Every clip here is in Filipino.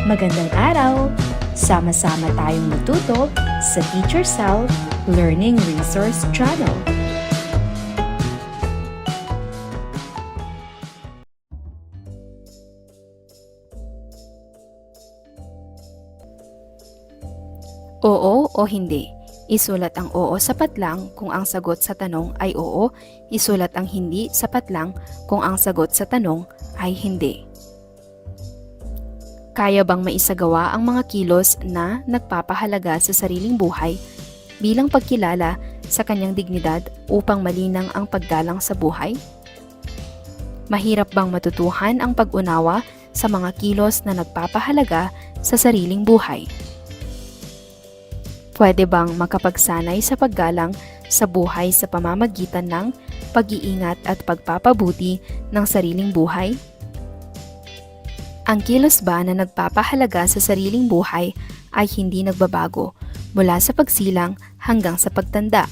Magandang araw! Sama-sama tayong matuto sa Teacher Sal Learning Resource Channel. Oo o hindi. Isulat ang oo sapat lang kung ang sagot sa tanong ay oo. Isulat ang hindi sapat lang kung ang sagot sa tanong ay hindi. Kaya bang maisagawa ang mga kilos na nagpapahalaga sa sariling buhay bilang pagkilala sa kanyang dignidad upang malinang ang paggalang sa buhay? Mahirap bang matutuhan ang pag-unawa sa mga kilos na nagpapahalaga sa sariling buhay? Pwede bang makapagsanay sa paggalang sa buhay sa pamamagitan ng pag-iingat at pagpapabuti ng sariling buhay? Ang kilos ba na nagpapahalaga sa sariling buhay ay hindi nagbabago mula sa pagsilang hanggang sa pagtanda?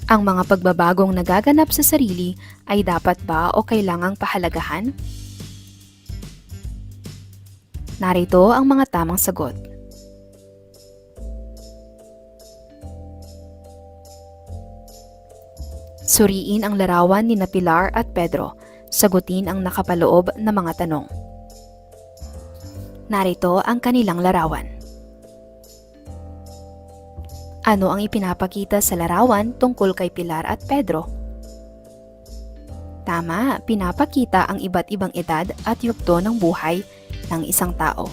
Ang mga pagbabagong nagaganap sa sarili ay dapat ba o kailangang pahalagahan? Narito ang mga tamang sagot. Suriin ang larawan ni Pilar at Pedro. Sagutin ang nakapaloob na mga tanong. Narito ang kanilang larawan. Ano ang ipinapakita sa larawan tungkol kay Pilar at Pedro? Tama, pinapakita ang iba't ibang edad at yugto ng buhay ng isang tao.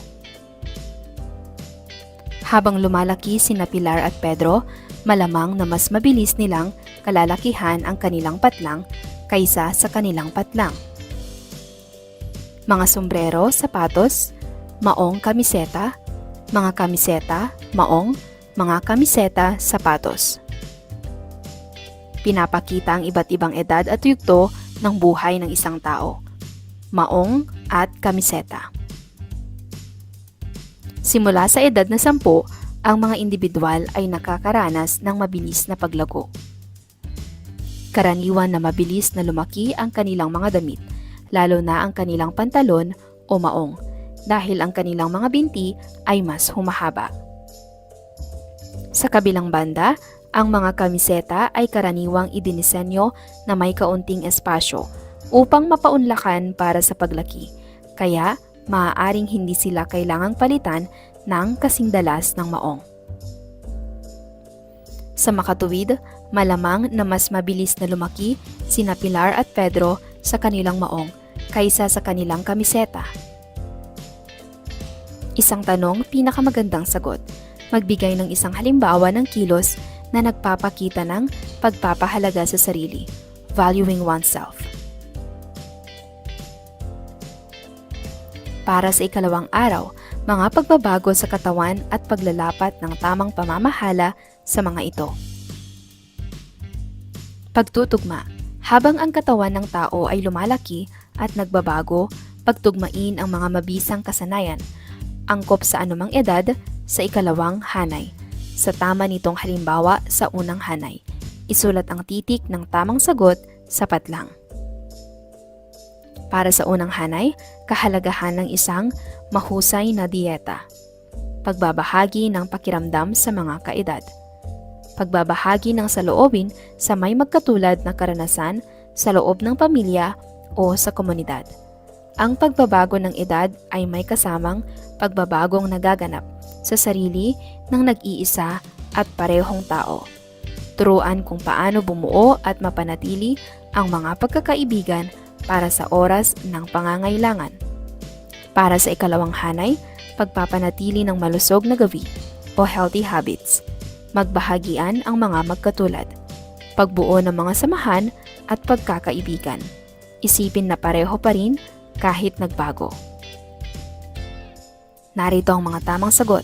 Habang lumalaki sina Pilar at Pedro, malamang na mas mabilis nilang kalalakihan ang kanilang patlang kaysa sa kanilang patlang. Mga sombrero, sapatos, maong kamiseta, mga kamiseta, maong, mga kamiseta, sapatos. Pinapakita ang iba't ibang edad at yugto ng buhay ng isang tao. Maong at kamiseta. Simula sa edad na 10, ang mga individual ay nakakaranas ng mabilis na paglago. Karaniwan na mabilis na lumaki ang kanilang mga damit, lalo na ang kanilang pantalon o maong, dahil ang kanilang mga binti ay mas humahaba. Sa kabilang banda, ang mga kamiseta ay karaniwang idinisenyo na may kaunting espasyo upang mapaunlakan para sa paglaki, kaya maaaring hindi sila kailangang palitan ng kasing dalas ng maong. Sa makatuwid, malamang na mas mabilis na lumaki sina Pilar at Pedro sa kanilang maong kaysa sa kanilang kamiseta. Isang tanong, pinakamagandang sagot. Magbigay ng isang halimbawa ng kilos na nagpapakita ng pagpapahalaga sa sarili, valuing oneself. Para sa ikalawang araw, mga pagbabago sa katawan at paglalapat ng tamang pamamahala sa mga ito. Pagtutugma. Habang ang katawan ng tao ay lumalaki at nagbabago, pagtugmain ang mga mabisang kasanayan, angkop sa anumang edad sa ikalawang hanay. Sa tama nitong halimbawa sa unang hanay, isulat ang titik ng tamang sagot, sapat lang. Para sa unang hanay, kahalagahan ng isang mahusay na dieta. Pagbabahagi ng pakiramdam sa mga kaedad. Pagbabahagi ng saloobin sa may magkatulad na karanasan sa loob ng pamilya o sa komunidad. Ang pagbabago ng edad ay may kasamang pagbabagong nagaganap sa sarili ng nag-iisa at parehong tao. Turuan kung paano bumuo at mapanatili ang mga pagkakaibigan para sa oras ng pangangailangan. Para sa ikalawang hanay, pagpapanatili ng malusog na gawi o healthy habits. Magbahagian ang mga magkatulad. Pagbuo ng mga samahan at pagkakaibigan. Isipin na pareho pa rin kahit nagbago. Narito ang mga tamang sagot.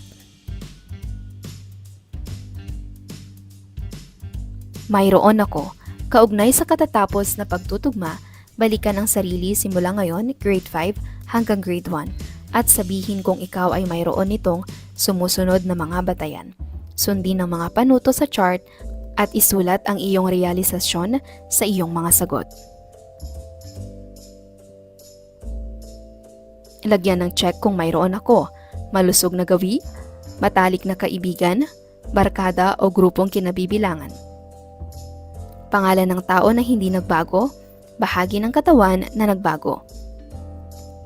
Mayroon ako. Kaugnay sa katatapos na pagtutugma, balikan ang sarili simula ngayon, grade 5 hanggang grade 1, at sabihin kung ikaw ay mayroon nitong sumusunod na mga batayan. Sundin ang mga panuto sa chart at isulat ang iyong realisasyon sa iyong mga sagot. Lagyan ng check kung mayroon ako, malusog na gawi, matalik na kaibigan, barkada o grupong kinabibilangan. Pangalan ng tao na hindi nagbago, bahagi ng katawan na nagbago.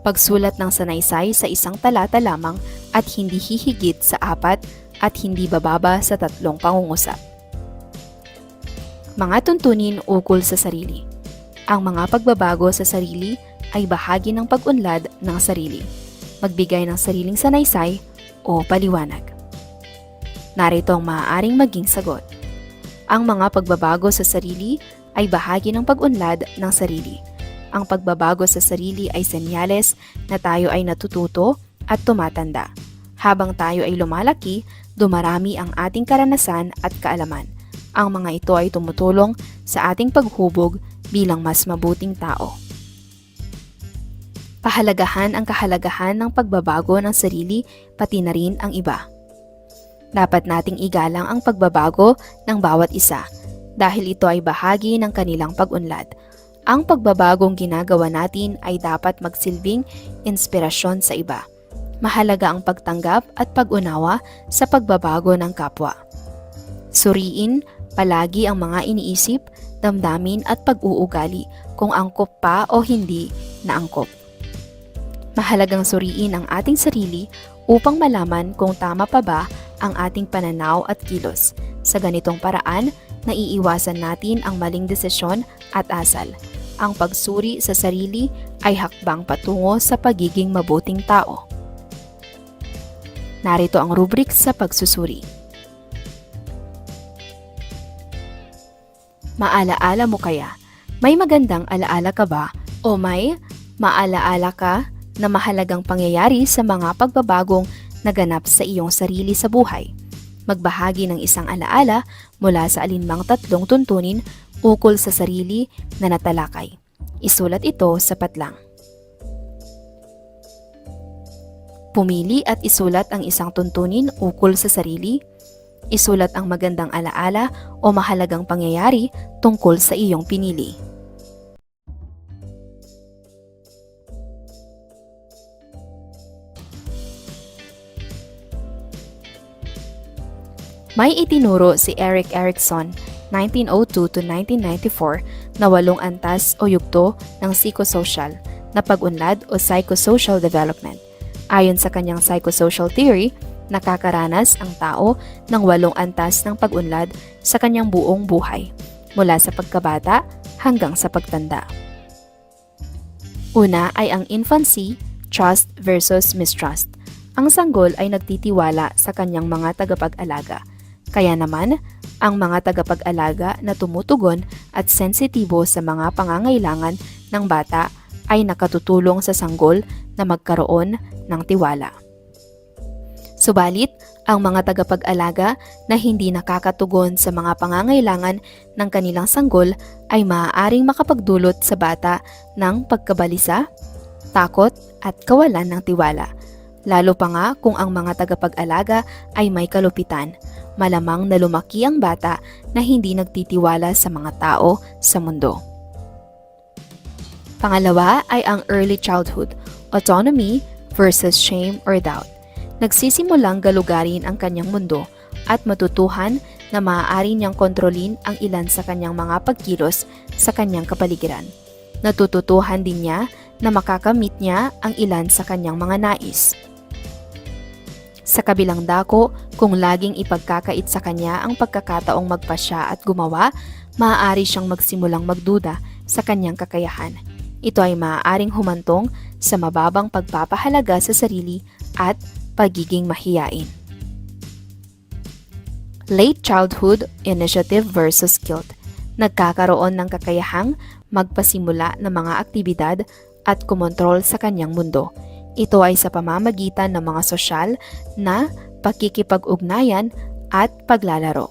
Pagsulat ng sanaysay sa isang talata lamang at hindi hihigit sa 4 at hindi bababa sa 3 pangungusap. Mga tuntunin ukol sa sarili. Ang mga pagbabago sa sarili ay bahagi ng pag-unlad ng sarili, magbigay ng sariling sanaysay o paliwanag. Narito ang maaaring maging sagot. Ang mga pagbabago sa sarili ay bahagi ng pag-unlad ng sarili. Ang pagbabago sa sarili ay senyales na tayo ay natututo at tumatanda. Habang tayo ay lumalaki, dumarami ang ating karanasan at kaalaman. Ang mga ito ay tumutulong sa ating paghubog bilang mas mabuting tao. Pahalagahan ang kahalagahan ng pagbabago ng sarili pati na rin ang iba. Dapat nating igalang ang pagbabago ng bawat isa dahil ito ay bahagi ng kanilang pag-unlad. Ang pagbabagong ginagawa natin ay dapat magsilbing inspirasyon sa iba. Mahalaga ang pagtanggap at pag-unawa sa pagbabago ng kapwa. Suriin palagi ang mga iniisip, damdamin at pag-uugali kung angkop pa o hindi na angkop. Mahalagang suriin ang ating sarili upang malaman kung tama pa ba ang ating pananaw at kilos. Sa ganitong paraan, naiiwasan natin ang maling desisyon at asal. Ang pagsuri sa sarili ay hakbang patungo sa pagiging mabuting tao. Narito ang rubric sa pagsusuri. Maalaala mo kaya? May magandang alaala ka ba? O may maalaala ka na mahalagang pangyayari sa mga pagbabagong naganap sa iyong sarili sa buhay? Magbahagi ng isang alaala mula sa alinmang 3 tuntunin ukol sa sarili na natalakay. Isulat ito sa patlang. Pumili at isulat ang isang tuntunin ukol sa sarili. Isulat ang magandang alaala o mahalagang pangyayari tungkol sa iyong pinili. May itinuro si Erik Erikson 1902 to 1994 na 8 antas o yugto ng psychosocial na pag-unlad o psychosocial development. Ayon sa kanyang psychosocial theory, nakakaranas ang tao ng 8 antas ng pag-unlad sa kanyang buong buhay, mula sa pagkabata hanggang sa pagtanda. Una ay ang infancy, trust versus mistrust. Ang sanggol ay nagtitiwala sa kanyang mga tagapag-alaga. Kaya naman, ang mga tagapag-alaga na tumutugon at sensitibo sa mga pangangailangan ng bata ay nakatutulong sa sanggol na magkaroon ng tiwala. Subalit, ang mga tagapag-alaga na hindi nakakatugon sa mga pangangailangan ng kanilang sanggol ay maaaring makapagdulot sa bata ng pagkabalisa, takot at kawalan ng tiwala. Lalo pa nga kung ang mga tagapag-alaga ay may kalupitan, malamang na lumaki ang bata na hindi nagtitiwala sa mga tao sa mundo. Pangalawa ay ang early childhood, autonomy versus shame or doubt. Nagsisimulang galugarin ang kanyang mundo at matutuhan na maaari niyang kontrolin ang ilan sa kanyang mga pagkilos sa kanyang kapaligiran. Natututuhan din niya na makakamit niya ang ilan sa kanyang mga nais. Sa kabilang dako, kung laging ipagkakait sa kanya ang pagkakataong magpasya at gumawa, maaari siyang magsimulang magduda sa kanyang kakayahan. Ito ay maaaring humantong sa mababang pagpapahalaga sa sarili at pagiging mahiyain. Late childhood initiative versus guilt. Nagkakaroon ng kakayahang magpasimula ng mga aktibidad at kumontrol sa kanyang mundo. Ito ay sa pamamagitan ng mga sosyal na pakikipag-ugnayan at paglalaro.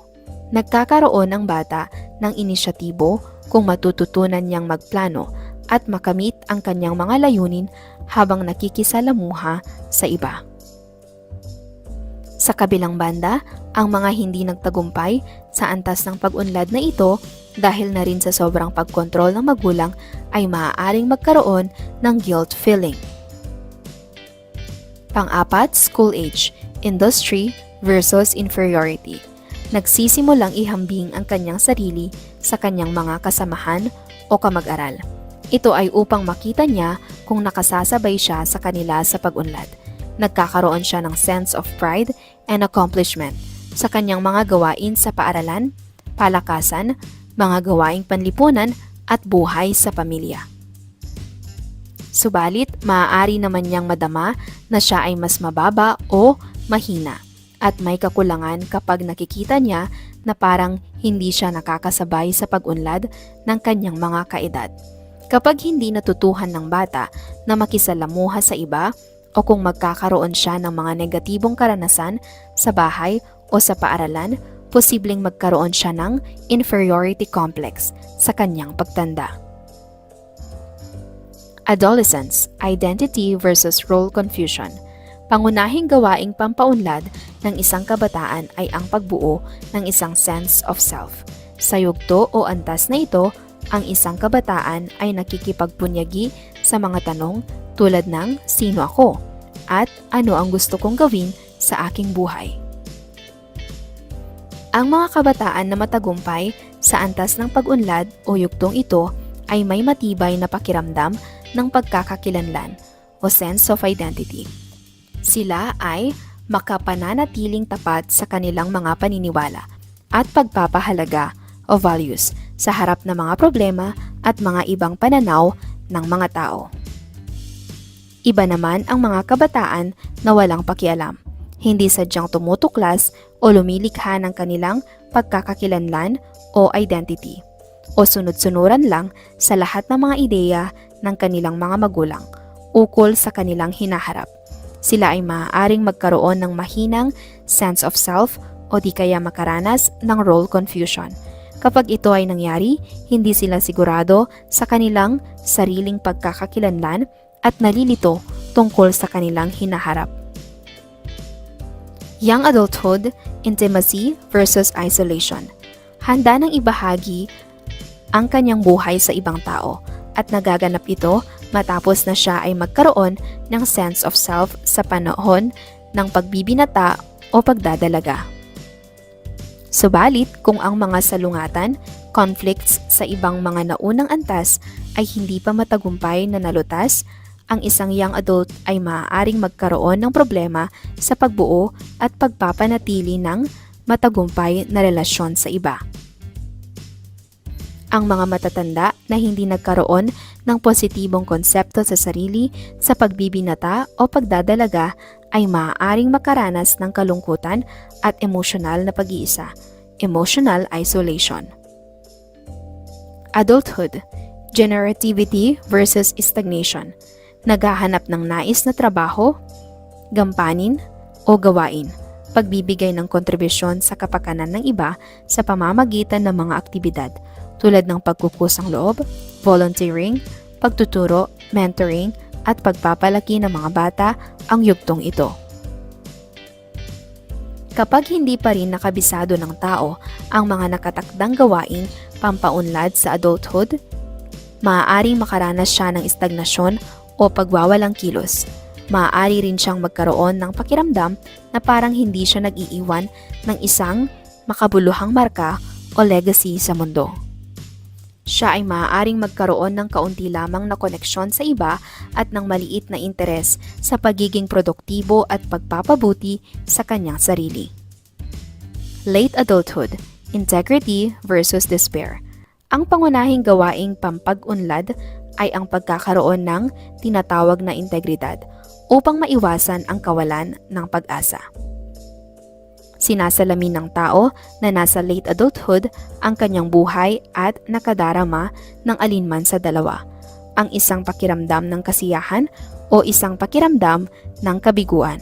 Nagkakaroon ang bata ng inisyatibo kung matututunan niyang magplano at makamit ang kanyang mga layunin habang nakikisalamuha sa iba. Sa kabilang banda, ang mga hindi nagtagumpay sa antas ng pag-unlad na ito dahil na rin sa sobrang pagkontrol ng magulang ay maaaring magkaroon ng guilt feeling. Pang-apat, school age, industry versus inferiority. Nagsisimulang ihambing ang kanyang sarili sa kanyang mga kasamahan o kamag-aral. Ito ay upang makita niya kung nakasasabay siya sa kanila sa pag-unlad. Nagkakaroon siya ng sense of pride and accomplishment sa kanyang mga gawain sa paaralan, palakasan, mga gawaing panlipunan at buhay sa pamilya. Subalit, maaari naman niyang madama na siya ay mas mababa o mahina at may kakulangan kapag nakikita niya na parang hindi siya nakakasabay sa pag-unlad ng kanyang mga kaedad. Kapag hindi natutuhan ng bata na makisalamuha sa iba o kung magkakaroon siya ng mga negatibong karanasan sa bahay o sa paaralan, posibleng magkaroon siya ng inferiority complex sa kanyang pagtanda. Adolescence, identity versus role confusion. Pangunahing gawaing pampaunlad ng isang kabataan ay ang pagbuo ng isang sense of self. Sa yugto o antas na ito, ang isang kabataan ay nakikipagpunyagi sa mga tanong tulad ng sino ako at ano ang gusto kong gawin sa aking buhay. Ang mga kabataan na matagumpay sa antas ng pag-unlad o yugtong ito ay may matibay na pakiramdam ng pagkakakilanlan o sense of identity. Sila ay makapananatiling tapat sa kanilang mga paniniwala at pagpapahalaga o values sa harap ng mga problema at mga ibang pananaw ng mga tao. Iba naman ang mga kabataan na walang pakialam, hindi sadyang tumutuklas o lumilikha ng kanilang pagkakakilanlan o identity, o sunod-sunuran lang sa lahat ng mga ideya ng kanilang mga magulang ukol sa kanilang hinaharap. Sila ay maaaring magkaroon ng mahinang sense of self o di kaya makaranas ng role confusion. Kapag ito ay nangyari, hindi sila sigurado sa kanilang sariling pagkakakilanlan at nalilito tungkol sa kanilang hinaharap. Young adulthood, intimacy versus isolation. Handa nang ibahagi ang kanyang buhay sa ibang tao at nagaganap ito matapos na siya ay magkaroon ng sense of self sa panahon ng pagbibinata o pagdadalaga. Subalit, kung ang mga salungatan, conflicts sa ibang mga naunang antas ay hindi pa matagumpay na nalutas, ang isang young adult ay maaaring magkaroon ng problema sa pagbuo at pagpapanatili ng matagumpay na relasyon sa iba. Ang mga matatanda na hindi nagkaroon ng positibong konsepto sa sarili sa pagbibinata o pagdadalaga ay maaaring makaranas ng kalungkutan at emosyonal na pag-iisa, emotional isolation. Adulthood, generativity versus stagnation. Naghahanap ng nais na trabaho, gampanin o gawain, pagbibigay ng kontribusyon sa kapakanan ng iba sa pamamagitan ng mga aktibidad tulad ng pagkukusang loob, volunteering, pagtuturo, mentoring, at pagpapalaki ng mga bata ang yugtong ito. Kapag hindi pa rin nakabisado ng tao ang mga nakatakdang gawain pampaunlad sa adulthood, maaaring makaranas siya ng stagnasyon o pagwawalang kilos. Maaari rin siyang magkaroon ng pakiramdam na parang hindi siya nag-iiwan ng isang makabuluhang marka o legacy sa mundo. Siya ay maaaring magkaroon ng kaunti lamang na koneksyon sa iba at ng maliit na interes sa pagiging produktibo at pagpapabuti sa kanyang sarili. Late adulthood, integrity versus despair. Ang pangunahing gawaing pampag-unlad ay ang pagkakaroon ng tinatawag na integridad upang maiwasan ang kawalan ng pag-asa. Sinasalamin ng tao na nasa late adulthood ang kanyang buhay at nakadarama ng alinman sa dalawa, ang isang pakiramdam ng kasiyahan o isang pakiramdam ng kabiguan.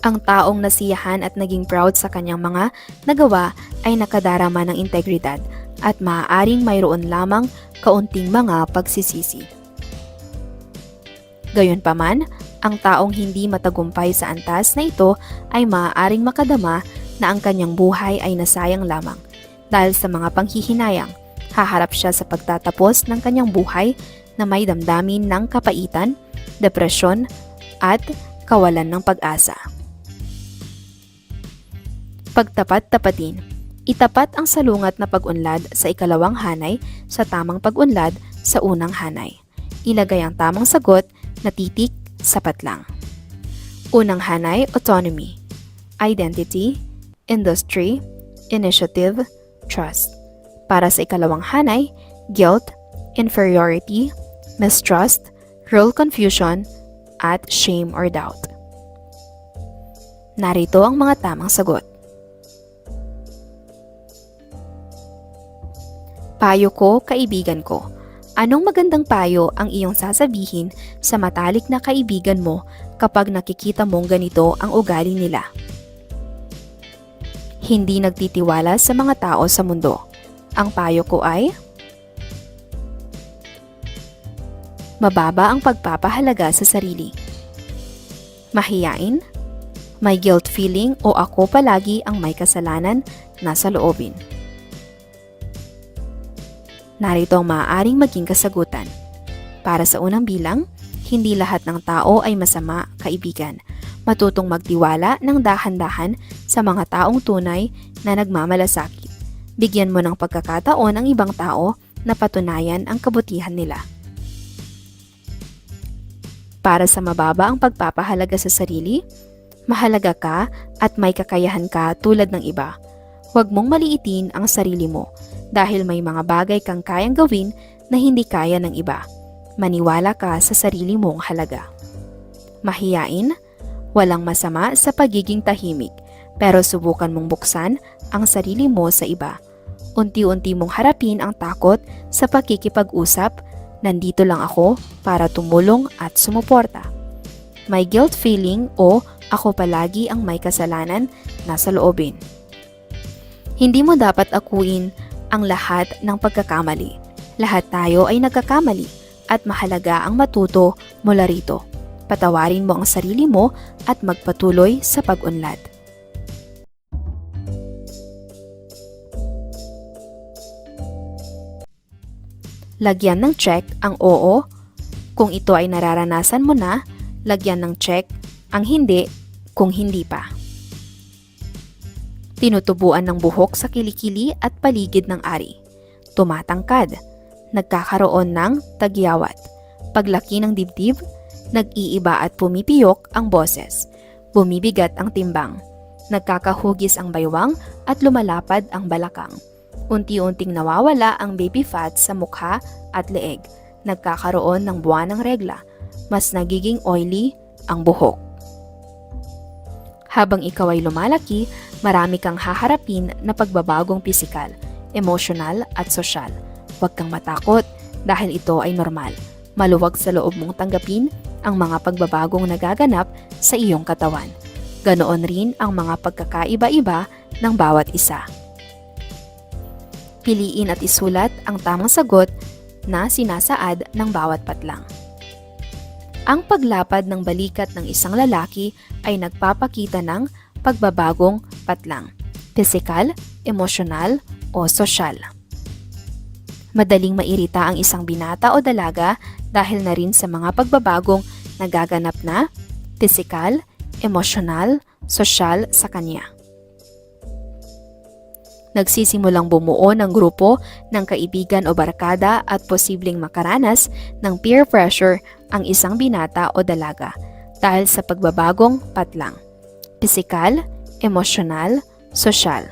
Ang taong nasiyahan at naging proud sa kanyang mga nagawa ay nakadarama ng integridad at maaaring mayroon lamang kaunting mga pagsisisi. Gayunpaman, ang taong hindi matagumpay sa antas na ito ay maaaring makadama na ang kanyang buhay ay nasayang lamang dahil sa mga panghihinayang. Haharap siya sa pagtatapos ng kanyang buhay na may damdamin ng kapaitan, depresyon, at kawalan ng pag-asa. Pagtapat-tapatin. Itapat ang salungat na pag-unlad sa ikalawang hanay sa tamang pag-unlad sa unang hanay. Ilagay ang tamang sagot na titik, sapat lang. Unang hanay, autonomy, identity, industry, initiative, trust. Para sa ikalawang hanay, guilt, inferiority, mistrust, role confusion, at shame or doubt. Narito ang mga tamang sagot. Payo ko, kaibigan ko. Anong magandang payo ang iyong sasabihin sa matalik na kaibigan mo kapag nakikita mong ganito ang ugali nila? Hindi nagtitiwala sa mga tao sa mundo. Ang payo ko ay mababa ang pagpapahalaga sa sarili. Mahiyain, may guilt feeling o ako palagi ang may kasalanan na sa loobin. Narito ang maaaring maging kasagutan. Para sa unang bilang, hindi lahat ng tao ay masama, kaibigan. Matutong magtiwala ng dahan-dahan sa mga taong tunay na nagmamalasakit. Bigyan mo ng pagkakataon ang ibang tao na patunayan ang kabutihan nila. Para sa mababa ang pagpapahalaga sa sarili, mahalaga ka at may kakayahan ka tulad ng iba. Huwag mong maliitin ang sarili mo dahil may mga bagay kang kayang gawin na hindi kaya ng iba. Maniwala ka sa sarili mong halaga. Mahiyain, walang masama sa pagiging tahimik, pero subukan mong buksan ang sarili mo sa iba. Unti-unti mong harapin ang takot sa pakikipag-usap. Nandito lang ako para tumulong at sumuporta. May guilt feeling o ako palagi ang may kasalanan na sa loobin. Hindi mo dapat akuin ang lahat ng pagkakamali. Lahat tayo ay nagkakamali at mahalaga ang matuto mula rito. Patawarin mo ang sarili mo at magpatuloy sa pag-unlad. Lagyan ng check ang oo kung ito ay nararanasan mo na, lagyan ng check ang hindi kung hindi pa. Tinutubuan ng buhok sa kilikili at paligid ng ari. Tumatangkad. Nagkakaroon ng tagyawat. Paglaki ng dibdib, nag-iiba at pumipiyok ang boses. Bumibigat ang timbang. Nagkakahugis ang baywang at lumalapad ang balakang. Unti-unting nawawala ang baby fat sa mukha at leeg. Nagkakaroon ng buwan ng regla. Mas nagiging oily ang buhok. Habang ikaw ay lumalaki, marami kang haharapin na pagbabagong pisikal, emosyonal at sosyal. Huwag kang matakot dahil ito ay normal. Maluwag sa loob mong tanggapin ang mga pagbabagong nagaganap sa iyong katawan. Ganoon rin ang mga pagkakaiba-iba ng bawat isa. Piliin at isulat ang tamang sagot na sinasaad ng bawat patlang. Ang paglapad ng balikat ng isang lalaki ay nagpapakita ng pagbabagong patlang, pisikal, emosyonal o sosyal. Madaling mairita ang isang binata o dalaga dahil na rin sa mga pagbabagong nagaganap na pisikal, emosyonal, sosyal sa kanya. Nagsisimulang bumuo ng grupo ng kaibigan o barkada at posibleng makaranas ng peer pressure ang isang binata o dalaga dahil sa pagbabagong patlang, pisikal, emosyonal, sosyal.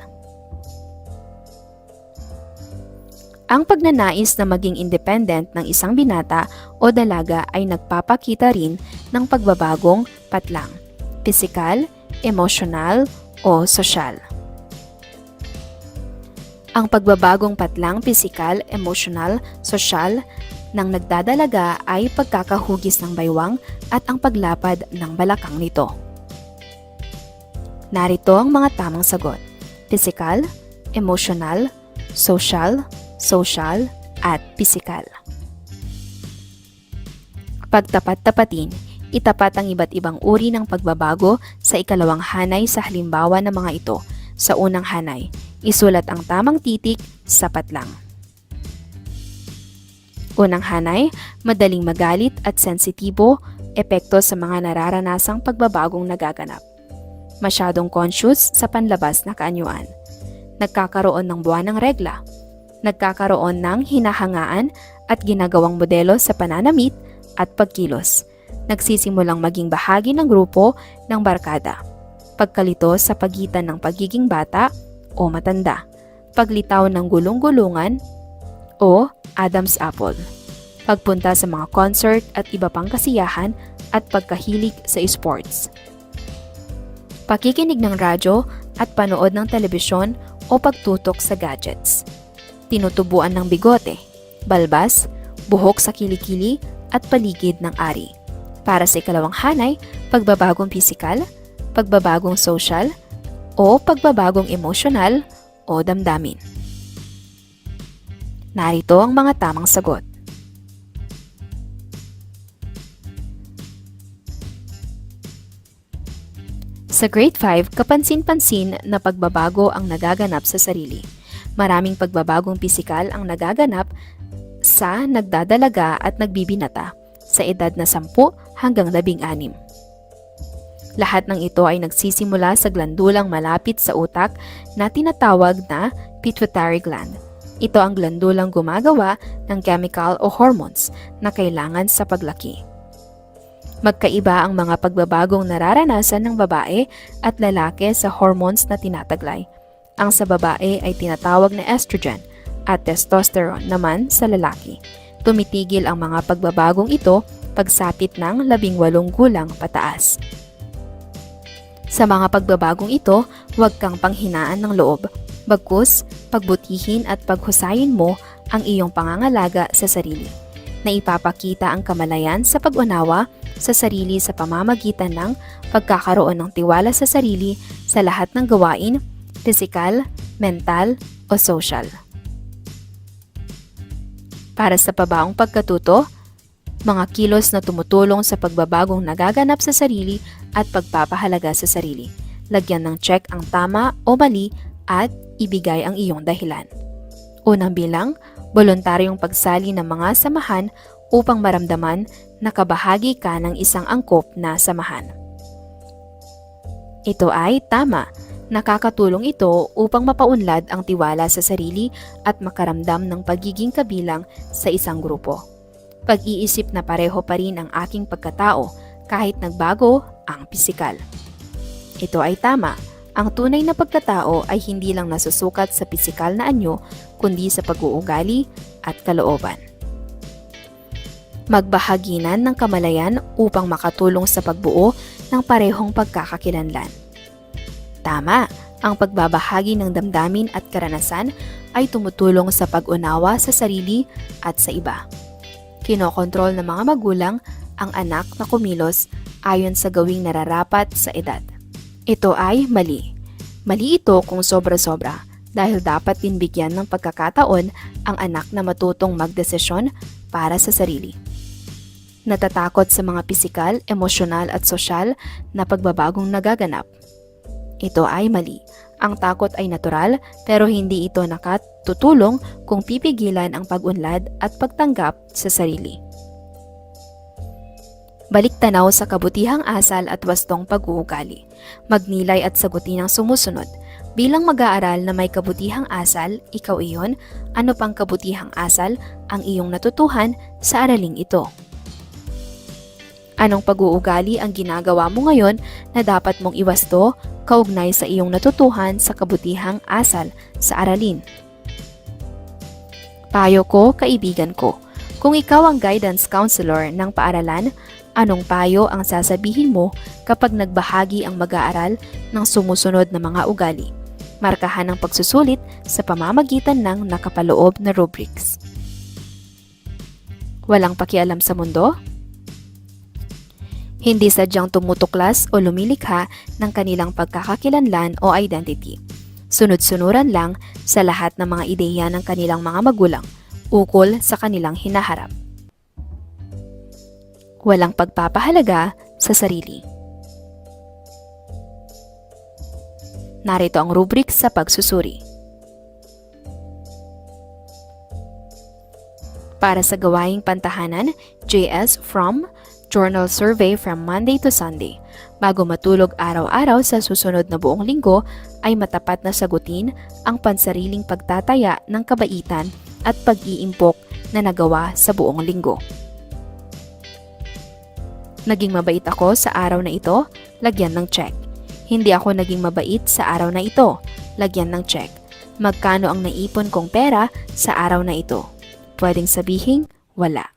Ang pagnanais na maging independent ng isang binata o dalaga ay nagpapakita rin ng pagbabagong patlang, pisikal, emosyonal o sosyal. Ang pagbabagong patlang, pisikal, emosyonal, sosyal ng nagdadalaga ay pagkakahugis ng baywang at ang paglapad ng balakang nito. Narito ang mga tamang sagot: pisikal, emosyonal, social, at pisikal. Pagtapat-tapatin, itapat ang iba't ibang uri ng pagbabago sa ikalawang hanay sa halimbawa ng mga ito. Sa unang hanay, isulat ang tamang titik, sapat lang. Unang hanay, madaling magalit at sensitibo, epekto sa mga nararanasang pagbabagong nagaganap. Masyadong conscious sa panlabas na kaanyuan. Nagkakaroon ng buwanang regla. Nagkakaroon ng hinahangaan at ginagawang modelo sa pananamit at pagkilos. Nagsisimulang maging bahagi ng grupo ng barkada. Pagkalito sa pagitan ng pagiging bata o matanda. Paglitaw ng gulong-gulungan o Adam's apple. Pagpunta sa mga concert at iba pang kasiyahan at pagkahilig sa sports. Pakikinig ng radyo at panood ng telebisyon o pagtutok sa gadgets. Tinutubuan ng bigote, balbas, buhok sa kilikili at paligid ng ari. Para sa ikalawang hanay, pagbabagong pisikal, pagbabagong social, o pagbabagong emosyonal o damdamin. Narito ang mga tamang sagot. Sa grade 5, kapansin-pansin na pagbabago ang nagaganap sa sarili. Maraming pagbabagong pisikal ang nagaganap sa nagdadalaga at nagbibinata sa edad na 10 hanggang 16. Lahat ng ito ay nagsisimula sa glandulang malapit sa utak na tinatawag na pituitary gland. Ito ang glandulang gumagawa ng chemical o hormones na kailangan sa paglaki. Magkaiba ang mga pagbabagong nararanasan ng babae at lalaki sa hormones na tinataglay. Ang sa babae ay tinatawag na estrogen at testosterone naman sa lalaki. Tumitigil ang mga pagbabagong ito pagsapit ng 18 gulang pataas. Sa mga pagbabagong ito, huwag kang panghinaan ng loob. Bagkus, pagbutihin at paghusayin mo ang iyong pangangalaga sa sarili, na ipapakita ang kamalayan sa pag-unawa sa sarili sa pamamagitan ng pagkakaroon ng tiwala sa sarili sa lahat ng gawain, pisikal, mental o social. Para sa pabaong pagkatuto, mga kilos na tumutulong sa pagbabagong nagaganap sa sarili at pagpapahalaga sa sarili. Lagyan ng check ang tama o mali at ibigay ang iyong dahilan. Unang bilang, voluntaryong pagsali ng mga samahan upang maramdaman na kabahagi ka ng isang angkop na samahan. Ito ay tama. Nakakatulong ito upang mapaunlad ang tiwala sa sarili at makaramdam ng pagiging kabilang sa isang grupo. Pag-iisip na pareho pa rin ang aking pagkatao kahit nagbago ang pisikal. Ito ay tama. Ang tunay na pagkatao ay hindi lang nasusukat sa pisikal na anyo, kundi sa pag-uugali at kalooban. Magbahaginan ng kamalayan upang makatulong sa pagbuo ng parehong pagkakakilanlan. Tama, ang pagbabahagi ng damdamin at karanasan ay tumutulong sa pag-unawa sa sarili at sa iba. Kinokontrol ng mga magulang ang anak na kumilos ayon sa gawing nararapat sa edad. Ito ay mali. Mali ito kung sobra-sobra dahil dapat din bigyan ng pagkakataon ang anak na matutong magdesisyon para sa sarili. Natatakot sa mga pisikal, emosyonal at sosyal na pagbabagong nagaganap. Ito ay mali. Ang takot ay natural pero hindi ito nakatutulong kung pipigilan ang pag-unlad at pagtanggap sa sarili. Balik tanaw sa kabutihang asal at wastong pag-uugali. Magnilay at sagutin ang sumusunod. Bilang mag-aaral na may kabutihang asal, ikaw iyon, ano pang kabutihang asal ang iyong natutuhan sa araling ito? Anong pag-uugali ang ginagawa mo ngayon na dapat mong iwasto kaugnay sa iyong natutuhan sa kabutihang asal sa aralin? Payo ko, kaibigan ko, kung ikaw ang guidance counselor ng paaralan, anong payo ang sasabihin mo kapag nagbahagi ang mag-aaral ng sumusunod na mga ugali? Markahan ang pagsusulit sa pamamagitan ng nakapaloob na rubrics. Walang pakialam sa mundo? Hindi sadyang tumutuklas o lumilikha ng kanilang pagkakakilanlan o identity. Sunod-sunuran lang sa lahat ng mga ideya ng kanilang mga magulang ukol sa kanilang hinaharap. Walang pagpapahalaga sa sarili. Narito ang rubric sa pagsusuri. Para sa gawaing pantahanan, JS from Journal survey from Monday to Sunday. Bago matulog araw-araw sa susunod na buong linggo, ay matapat na sagutin ang pansariling pagtataya ng kabaitan at pag-iimpok na nagawa sa buong linggo. Naging mabait ako sa araw na ito, lagyan ng check. Hindi ako naging mabait sa araw na ito, lagyan ng check. Magkano ang naipon kong pera sa araw na ito? Pwedeng sabihing wala.